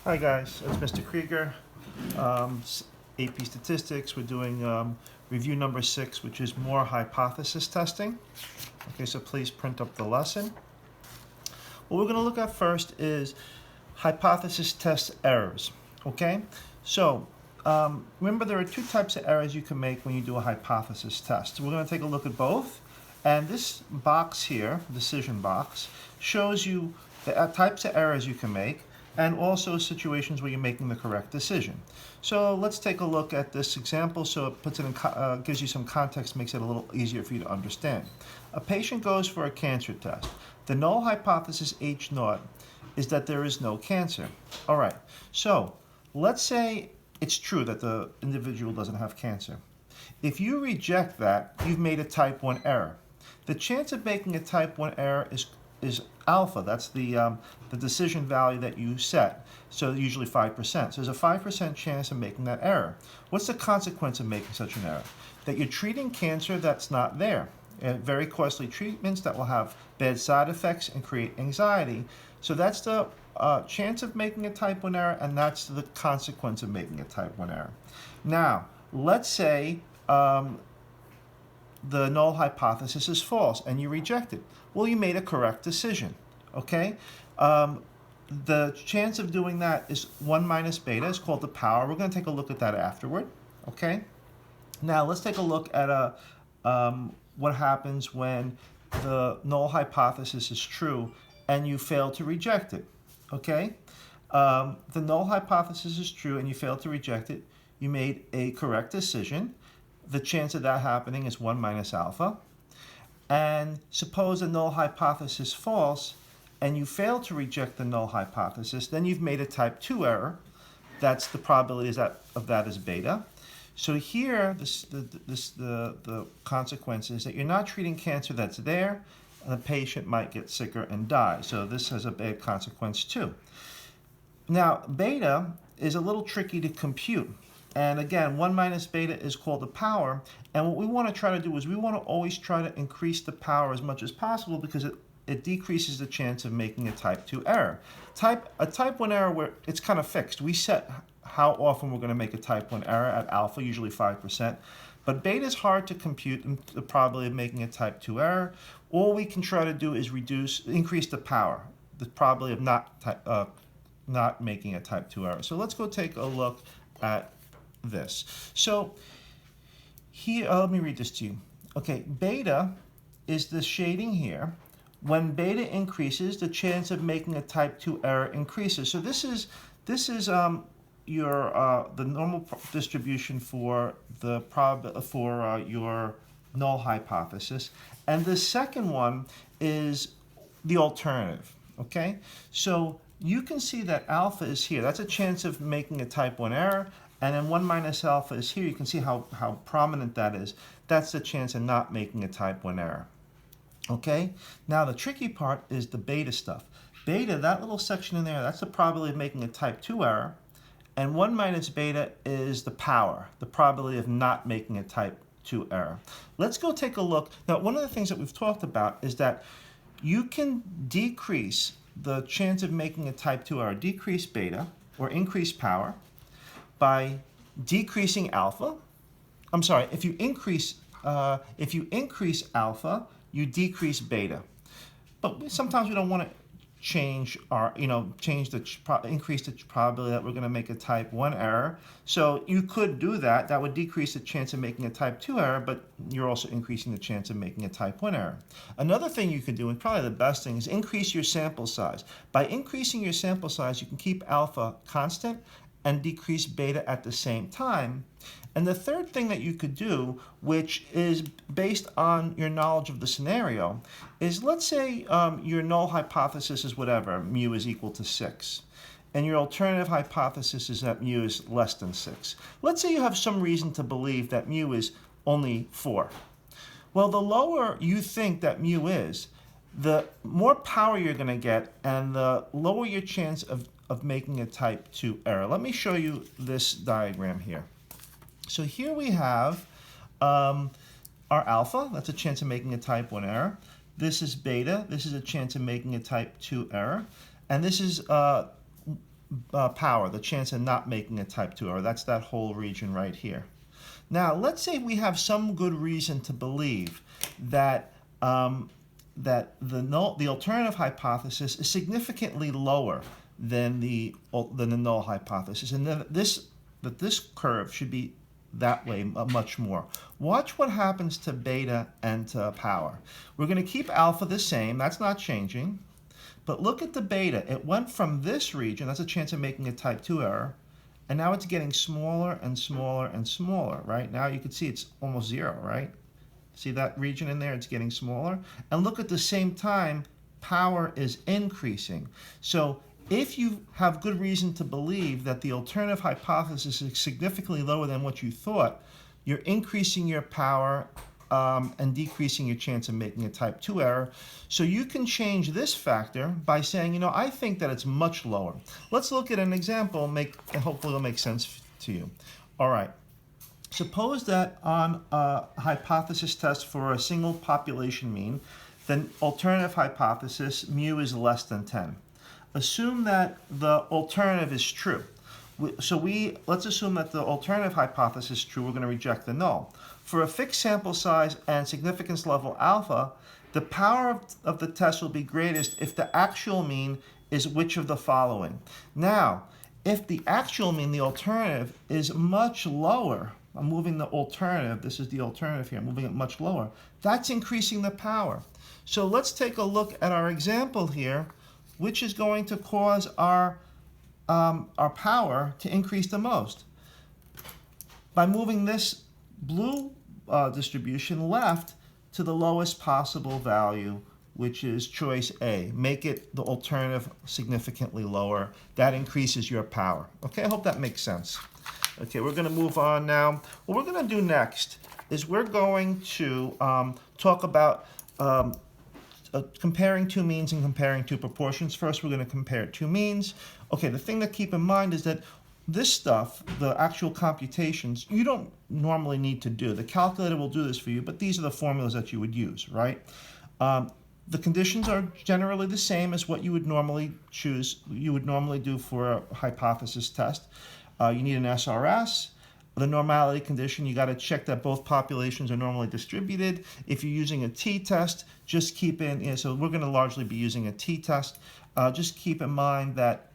Hi guys, it's Mr. Krieger, AP Statistics. We're doing review number 6, which is more hypothesis testing. Okay, so please print up the lesson. What we're going to look at first is hypothesis test errors. Okay, so remember there are two types of errors you can make when you do a hypothesis test. So we're going to take a look at both. And this box here, decision box, shows you the types of errors you can make and also situations where you're making the correct decision. So let's take a look at this example so it puts it in, gives you some context, makes it a little easier for you to understand. A patient goes for a cancer test. The null hypothesis H0 is that there is no cancer. All right, so let's say it's true that the individual doesn't have cancer. If you reject that, you've made a type 1 error. The chance of making a type 1 error is alpha. That's the decision value that you set. So usually 5%. So there's a 5% chance of making that error. What's the consequence of making such an error? That you're treating cancer that's not there. Very costly treatments that will have bad side effects and create anxiety. So that's the chance of making a type 1 error, and that's the consequence of making a type 1 error. Now, let's say the null hypothesis is false and you reject it. Well, you made a correct decision, okay? The chance of doing that is 1 minus beta. It's called the power. We're going to take a look at that afterward, okay? Now, let's take a look at what happens when the null hypothesis is true and you fail to reject it, okay? The null hypothesis is true and you fail to reject it. You made a correct decision. The chance of that happening is 1 minus alpha. And suppose the null hypothesis is false and you fail to reject the null hypothesis, then you've made a type 2 error. That's the probability of that is beta. So here, the consequence is that you're not treating cancer that's there, and the patient might get sicker and die. So this has a bad consequence too. Now, beta is a little tricky to compute. And again, 1 minus beta is called the power. And what we want to try to do is we want to always try to increase the power as much as possible because it decreases the chance of making a type 2 error. A type 1 error where it's kind of fixed. We set how often we're going to make a type 1 error at alpha, usually 5%. But beta is hard to compute the probability of making a type 2 error. All we can try to do is increase the power, the probability of not making a type 2 error. So let's go take a look at this. So here, let me read this to you. Okay, beta is the shading here. When beta increases, the chance of making a type 2 error increases. So this is your the normal distribution for the your null hypothesis, and the second one is the alternative. Okay, so you can see that alpha is here. That's a chance of making a type 1 error. And then 1 minus alpha is here. You can see how prominent that is. That's the chance of not making a type 1 error. Okay? Now the tricky part is the beta stuff. Beta, that little section in there, that's the probability of making a type 2 error. And 1 minus beta is the power, the probability of not making a type 2 error. Let's go take a look. Now, one of the things that we've talked about is that you can decrease the chance of making a type 2 error, decrease beta, or increase power, by decreasing alpha. I'm sorry, if you increase alpha, you decrease beta. But sometimes we don't want to change increase the probability that we're going to make a type 1 error. So you could do that. That would decrease the chance of making a type 2 error, but you're also increasing the chance of making a type 1 error. Another thing you can do, and probably the best thing, is increase your sample size. By increasing your sample size, you can keep alpha constant and decrease beta at the same time. And the third thing that you could do, which is based on your knowledge of the scenario, is let's say your null hypothesis is whatever, mu is equal to 6. And your alternative hypothesis is that mu is less than 6. Let's say you have some reason to believe that mu is only 4. Well, the lower you think that mu is, the more power you're going to get and the lower your chance of making a type 2 error. Let me show you this diagram here. So here we have our alpha, that's a chance of making a type 1 error. This is beta, this is a chance of making a type 2 error. And this is power, the chance of not making a type 2 error. That's that whole region right here. Now, let's say we have some good reason to believe that the alternative hypothesis is significantly lower than the null hypothesis, and that this curve should be that way much more. Watch what happens to beta and to power. We're going to keep alpha the same. That's not changing. But look at the beta. It went from this region, that's a chance of making a type 2 error, and now it's getting smaller and smaller and smaller, right? Now you can see it's almost 0, right? See that region in there? It's getting smaller. And look at the same time, power is increasing. So if you have good reason to believe that the alternative hypothesis is significantly lower than what you thought, you're increasing your power and decreasing your chance of making a type 2 error. So you can change this factor by saying, you know, I think that it's much lower. Let's look at an example, and hopefully it'll make sense to you. All right. Suppose that on a hypothesis test for a single population mean, the alternative hypothesis, mu, is less than 10. Assume that the alternative is true. Let's assume that the alternative hypothesis is true. We're going to reject the null. For a fixed sample size and significance level alpha, the power of the test will be greatest if the actual mean is which of the following. Now, if the actual mean, the alternative, is much lower, I'm moving the alternative, this is the alternative here, I'm moving it much lower, that's increasing the power. So let's take a look at our example here, which is going to cause our power to increase the most. By moving this blue distribution left to the lowest possible value, which is choice A. Make it the alternative significantly lower. That increases your power. Okay, I hope that makes sense. Okay, we're going to move on now. What we're going to do next is we're going to talk about comparing two means and comparing two proportions. First, we're going to compare two means. Okay, the thing to keep in mind is that this stuff, the actual computations, you don't normally need to do. The calculator will do this for you, but these are the formulas that you would use, right? The conditions are generally the same as what you would normally do for a hypothesis test. You need an SRS. The normality condition, you got to check that both populations are normally distributed. If you're using a t-test, just keep so we're going to largely be using a t-test. Just keep in mind that,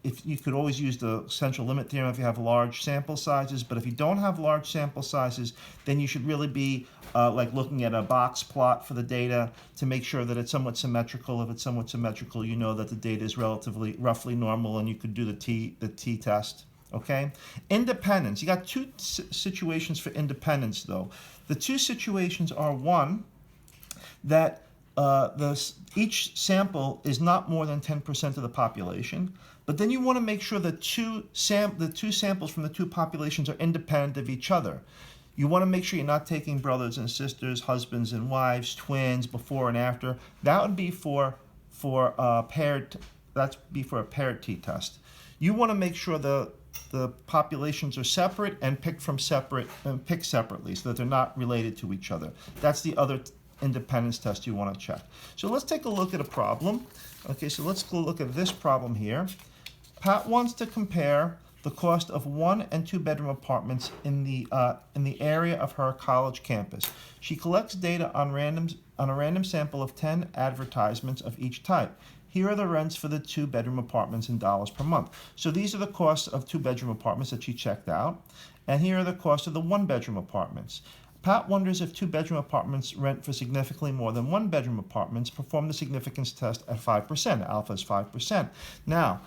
if you could always use the central limit theorem if you have large sample sizes, but if you don't have large sample sizes, then you should really be like looking at a box plot for the data to make sure that it's somewhat symmetrical. If it's somewhat symmetrical, you know that the data is roughly normal, and you could do the t-test. Okay? Independence. You got two situations for independence, though. The two situations are, one, that each sample is not more than 10% of the population, but then you want to make sure that the two samples from the two populations are independent of each other. You want to make sure you're not taking brothers and sisters, husbands and wives, twins, before and after. That would be for a paired t-test. You want to make sure the populations are separate and picked separately so that they're not related to each other. That's the other independence test you want to check. So let's take a look at a problem. Okay, so let's go look at this problem here. Pat wants to compare the cost of 1 and 2 bedroom apartments in the area of her college campus. She collects data on a random sample of 10 advertisements of each type. Here are the rents for the 2 bedroom apartments in dollars per month. So these are the costs of 2 bedroom apartments that she checked out. And here are the costs of the 1 bedroom apartments. Pat wonders if 2 bedroom apartments rent for significantly more than 1 bedroom apartments. Perform the significance test at 5%. Alpha is 5%. Now,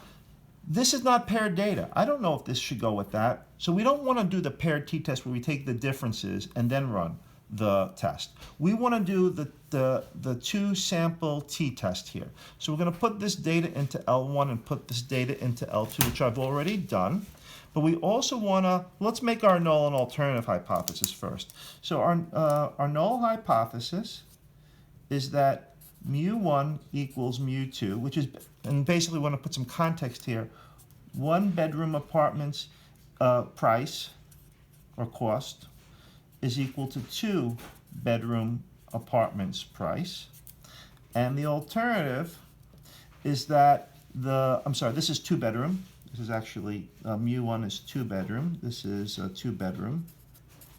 this is not paired data. I don't know if this should go with that. So we don't want to do the paired t-test where we take the differences and then run the test. We want to do the two sample t-test here. So we're going to put this data into L1 and put this data into L2, which I've already done. But we also want to, let's make our null and alternative hypothesis first. So our null hypothesis is that mu1 equals mu2, which is, and basically we want to put some context here, 1 bedroom apartment's price or cost is equal to 2 bedroom apartments price. And the alternative is that I'm sorry, this is 2-bedroom. This is actually, mu1 is 2-bedroom. This is a 2-bedroom.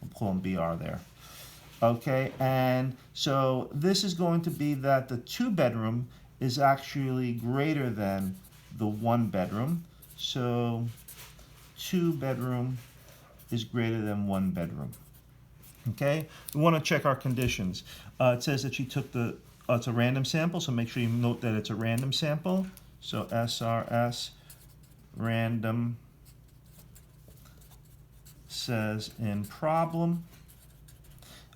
I'll pull in BR there. Okay, and so this is going to be that the 2-bedroom is actually greater than the 1-bedroom. So 2-bedroom is greater than 1-bedroom. Okay, we want to check our conditions. It says that she took it's a random sample, so make sure you note that it's a random sample. So SRS random says in problem.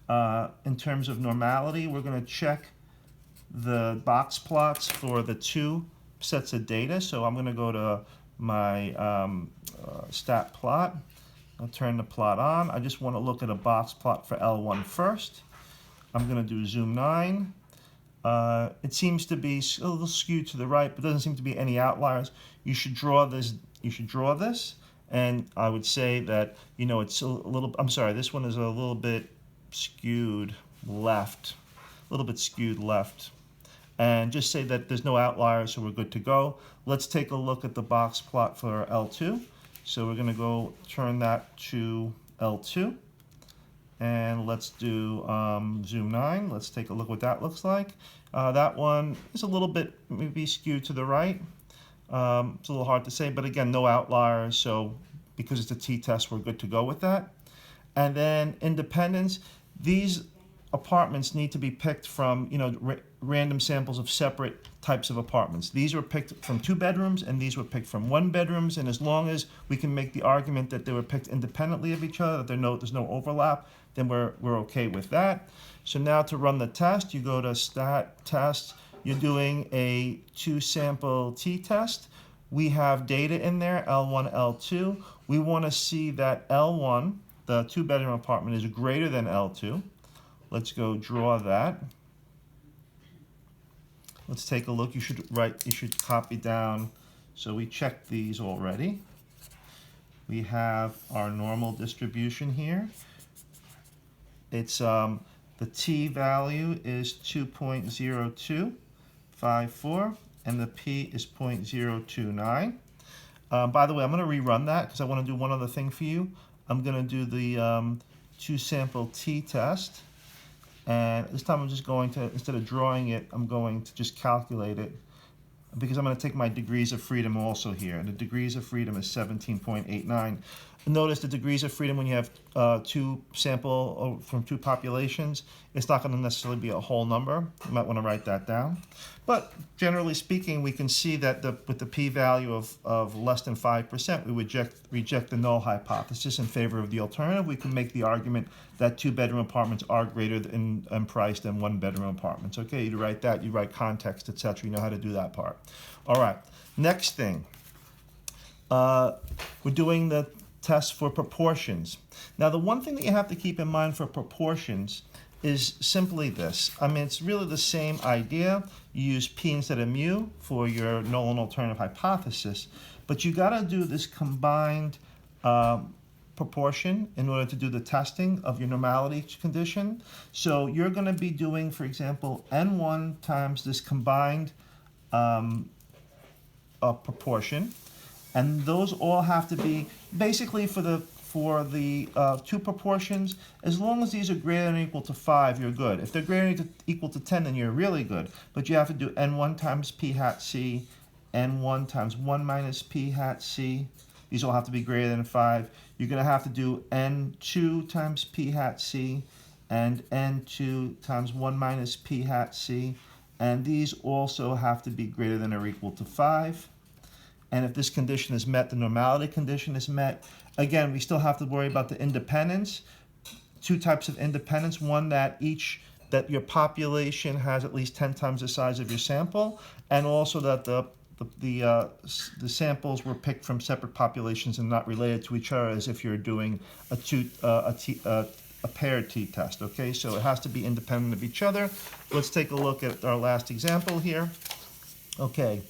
In terms of normality, we're going to check the box plots for the 2 sets of data. So I'm going to go to my stat plot. I'll turn the plot on. I just want to look at a box plot for L1 first. I'm going to do zoom 9. It seems to be a little skewed to the right, but doesn't seem to be any outliers. You should draw this. And I would say that, you know, it's a little, I'm sorry, this one is a little bit skewed left. And just say that there's no outliers, so we're good to go. Let's take a look at the box plot for L2. So we're going to go turn that to L2. And let's do zoom 9. Let's take a look what that looks like. That one is a little bit maybe skewed to the right. It's a little hard to say, but again, no outliers. So because it's a t-test, we're good to go with that. And then independence. These apartments need to be picked from, you know, random samples of separate types of apartments. These were picked from 2 bedrooms and these were picked from 1 bedrooms. And as long as we can make the argument that they were picked independently of each other, that there's no overlap, then we're okay with that. So now to run the test, you go to stat test. You're doing a 2-sample t-test. We have data in there, L1, L2. We want to see that L1, the 2-bedroom apartment, is greater than L2. Let's go draw that. Let's take a look. You should copy down. So we checked these already. We have our normal distribution here. It's the t value is 2.0254 and the p is 0.029. By the way, I'm going to rerun that because I want to do one other thing for you. I'm going to do the 2-sample t-test. And this time I'm just going to, instead of drawing it, I'm going to just calculate it because I'm going to take my degrees of freedom also here. And the degrees of freedom is 17.89. Notice the degrees of freedom when you have 2 sample from 2 populations, it's not going to necessarily be a whole number. You might want to write that down. But generally speaking, we can see that with the p-value of less than 5%, we reject the null hypothesis in favor of the alternative. We can make the argument that 2-bedroom apartments are greater in price than 1-bedroom apartments. Okay, you write that, you write context, etc. You know how to do that part. All right, next thing. We're doing the test for proportions. Now, the one thing that you have to keep in mind for proportions is simply this. I mean, it's really the same idea. You use p instead of mu for your null and alternative hypothesis, but you got to do this combined proportion in order to do the testing of your normality condition. So you're going to be doing, for example, n1 times this combined proportion. And those all have to be basically for the 2 proportions. As long as these are greater than or equal to 5, you're good. If they're greater than or equal to 10, then you're really good. But you have to do n1 times p hat c, n1 times 1 minus p hat c. These all have to be greater than 5. You're going to have to do n2 times p hat c and n2 times 1 minus p hat c. And these also have to be greater than or equal to 5. And if this condition is met, the normality condition is met. Again, we still have to worry about the independence. 2 types of independence. One that your population has at least 10 times the size of your sample, and also that the samples were picked from separate populations and not related to each other, as if you're doing a paired t-test. Okay, so it has to be independent of each other. Let's take a look at our last example here. Okay.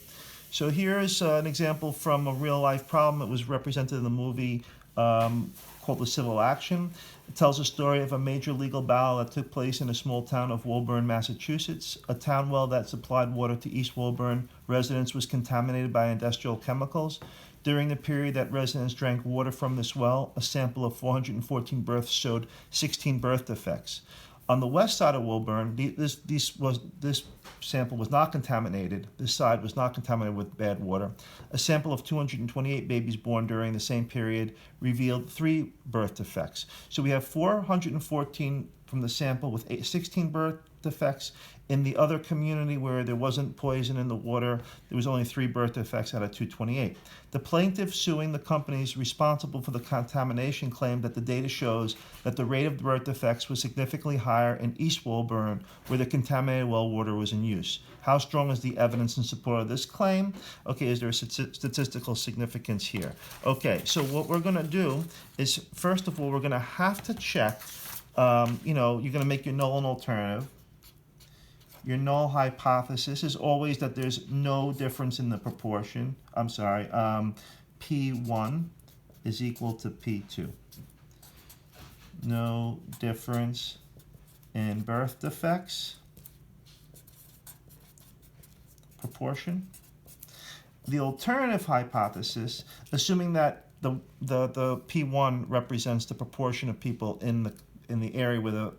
So here's an example from a real-life problem that was represented in the movie called The Civil Action. It tells a story of a major legal battle that took place in a small town of Woburn, Massachusetts. A town well that supplied water to East Woburn residents was contaminated by industrial chemicals. During the period that residents drank water from this well, a sample of 414 births showed 16 birth defects. On the west side of Woburn, this sample was not contaminated. This side was not contaminated with bad water. A sample of 228 babies born during the same period revealed 3 birth defects. So we have 414 from the sample with 16 birth defects. In the other community where there wasn't poison in the water, there was only 3 birth defects out of 228. The plaintiff suing the companies responsible for the contamination claimed that the data shows that the rate of birth defects was significantly higher in East Woburn, where the contaminated well water was in use. How strong is the evidence in support of this claim? Okay, is there a statistical significance here? Okay, so what we're going to do is, first of all, we're going to have to check, you're going to make your null and alternative. Your null hypothesis is always that there's no difference in the proportion. P1 is equal to P2. No difference in birth defects. Proportion. The alternative hypothesis, assuming that the P1 represents the proportion of people in the area where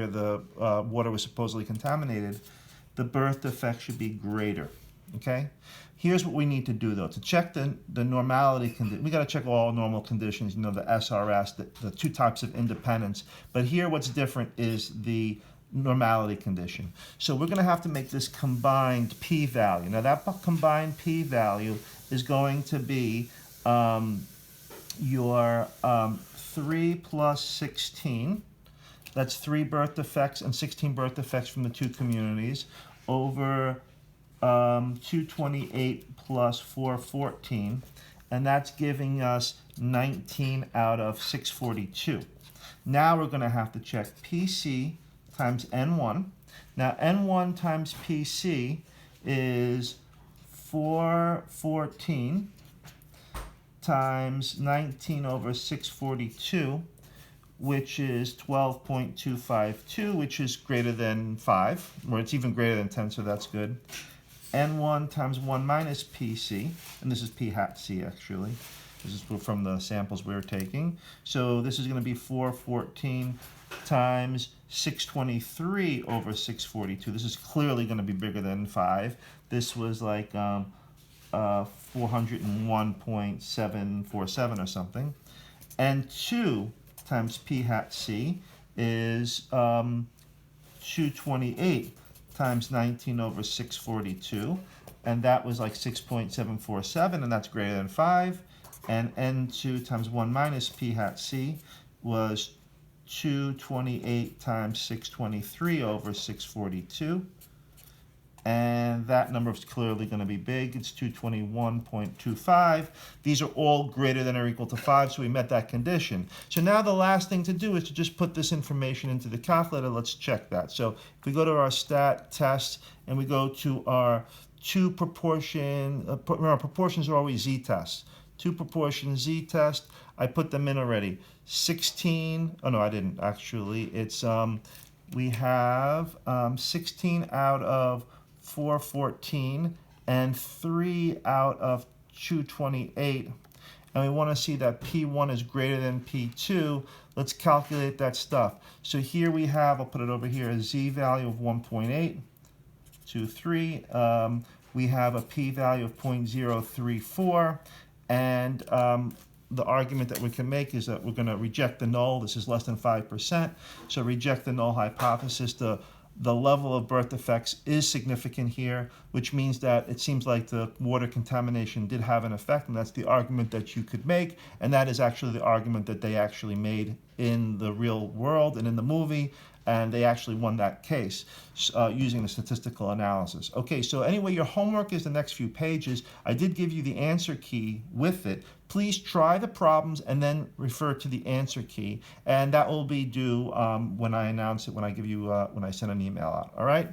the water was supposedly contaminated, the birth defect should be greater. Okay? Here's what we need to do, though. To check the normality condition, we got to check all normal conditions, the SRS, the 2 types of independence. But here what's different is the normality condition. So we're going to have to make this combined p-value. Now that combined p-value is going to be your 3 plus 16. That's 3 birth defects and 16 birth defects from the 2 communities over 228 plus 414. And that's giving us 19 out of 642. Now we're going to have to check PC times N1. Now N1 times PC is 414 times 19 over 642, which is 12.252, which is greater than 5, or it's even greater than 10, so that's good. N1 times 1 minus PC, and this is P hat C actually. This is from the samples we're taking. So this is going to be 414 times 623 over 642. This is clearly going to be bigger than 5. This was like 401.747 or something. And 2 times P hat C is 228 times 19 over 642. And that was like 6.747, and that's greater than 5. And N2 times 1 minus P hat C was 228 times 623 over 642. And that number is clearly going to be big. It's 221.25. These are all greater than or equal to 5, so we met that condition. So now the last thing to do is to just put this information into the calculator. Let's check that. So if we go to our stat test and we go to our proportions are always z-tests. 2 proportion z-test, I put them in already. 16, oh no, I didn't actually. It's, we have 16 out of 414 and 3 out of 228. And we want to see that P1 is greater than P2. Let's calculate that stuff. So here we have, I'll put it over here, a z value of 1.823. We have a p-value of 0.034. And the argument that we can make is that we're going to reject the null. This is less than 5%. So reject the null hypothesis. The level of birth defects is significant here, which means that it seems like the water contamination did have an effect, and that's the argument that you could make. And that is actually the argument that they actually made in the real world and in the movie. And they actually won that case using the statistical analysis. Okay, so anyway, your homework is the next few pages. I did give you the answer key with it. Please try the problems and then refer to the answer key. And that will be due when I announce it, when I give you, when I send an email out. All right?